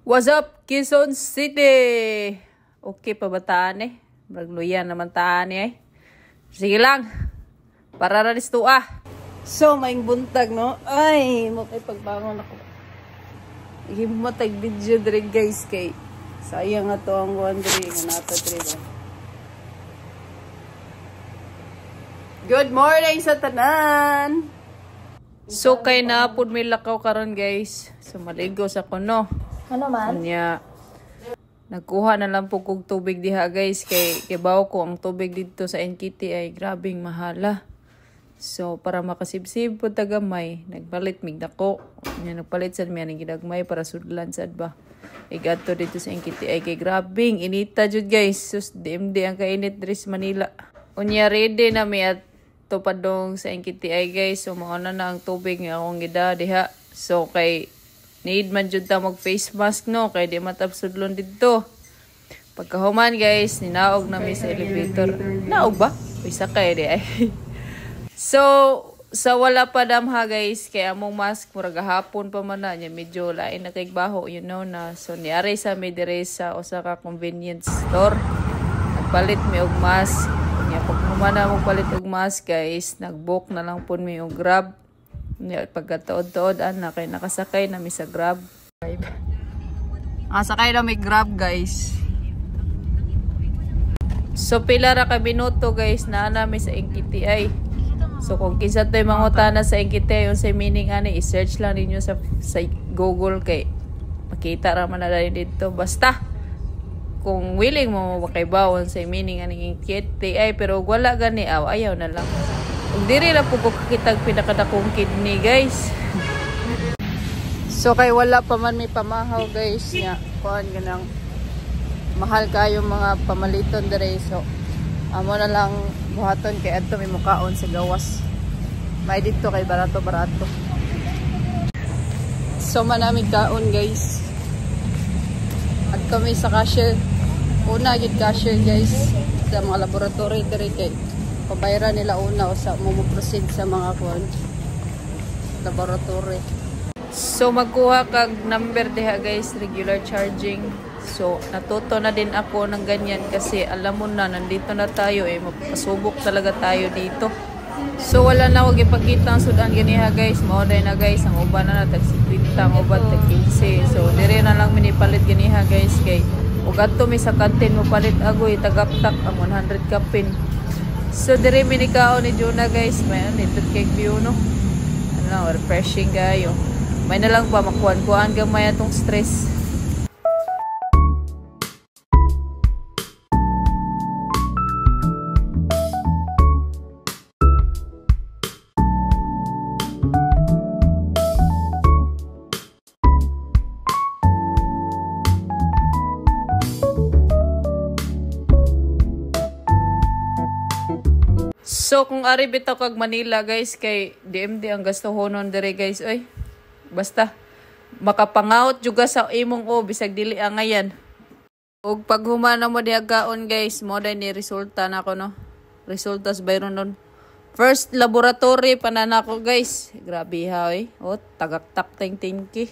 What's up, Quezon City? Okay pa ba taan eh? Magluyan naman taan eh. Sige lang. Para ranis to ah. So, maing buntag no? Ay, mo kay pagbangon ako. Himatag video dre guys kay. Sayang nga to ang wandri nga nata dre ba. Good morning sa tanan! So, kay naapod may lakaw karon guys. So, maligo sa kuno. Ano man? Kanya, nagkuha na lang po kong tubig diha guys. Kay bawo ko ang tubig dito sa NKT ay grabing mahala. So, para makasibsib po tagamay, nagpalit mig dako. Nagpalit sad mi ang gidagmay para sudlan sad ba. Igato dito sa NKT ay kay grabing inita jud guys. Sus, DMD ang kainit diri sa Manila. Unya ready na mi at tupadong sa NKTI guys. So, mauna na ang tubig nga akong gida diha. So, kay need man jud ta mag face mask no. Kay di matapsudlon dito. Pagkahuman guys, ninaog na mi sa elevator. Naog ba? Pisa kay di ay. So, sa wala pa damha guys. Kay among mask, murag hapon pa man na. Medyo lain na kay baho, you know na. So, niari sa mi dire sa usa ka convenience store. Nagpalit mi og mask. Pag humana mo palit og mask guys, nag-book na lang po mi og Grab. Pagkatuod-tuod na kay nakasakay na mi sa Grab. Nakasakay na mi Grab guys. So pila ra ka minuto guys na mi sa NKTI. So kung kinsa toy mangutana sa NKTI unsay meaning ani, i-search lang ninyo sa Google kay makita ra man na dito. Basta kung willing mo makaibawon sa meaning aning NKTI pero wala gani ayaw na lang. Ug diri ra po ko kakitag pinakadakong kidney guys. So kay wala pa man may pamahaw guys nya kuan ganang mahal kayo mga pamaliton diri. So amo na lang buhaton kay adto may mukaon sa gawas. May dito kay barato. So manamig kaon guys. At kami sa cashier. Una gid cashier guys sa mga laboratory diri kay pabayran nila una o sa mo proceed sa mga kuan laboratory. So magkuha kag number diha guys, regular charging. So natuto na din ako ng ganyan kasi alam mo na nandito na tayo mapasubok talaga tayo dito. So wala na wag ipakita ang sudan ganiha guys, maoday na guys ang uban na tag 50, ang uban tag 15. So dire na lang minipalit ganiha guys kay ug adto mi sa kantin mo palit agoy tagaptak ang 100 kapin. So dire minikaon ni Juna guys, man ito cake view no. Ano refreshing kayo. May na lang ba makuan-kuan gamay atong stress. So kung ari bitaw kag Manila guys kay DMD ang gastohonon dire guys oy. Basta makapangaut juga sa imong bisag dili ang ngayan. Ug pag humana mo diha gaon guys, mo day ni resulta nako no. Resultas bayron nun. First laboratory pananako guys. Grabe ha oy. Tagaktak ting tingki.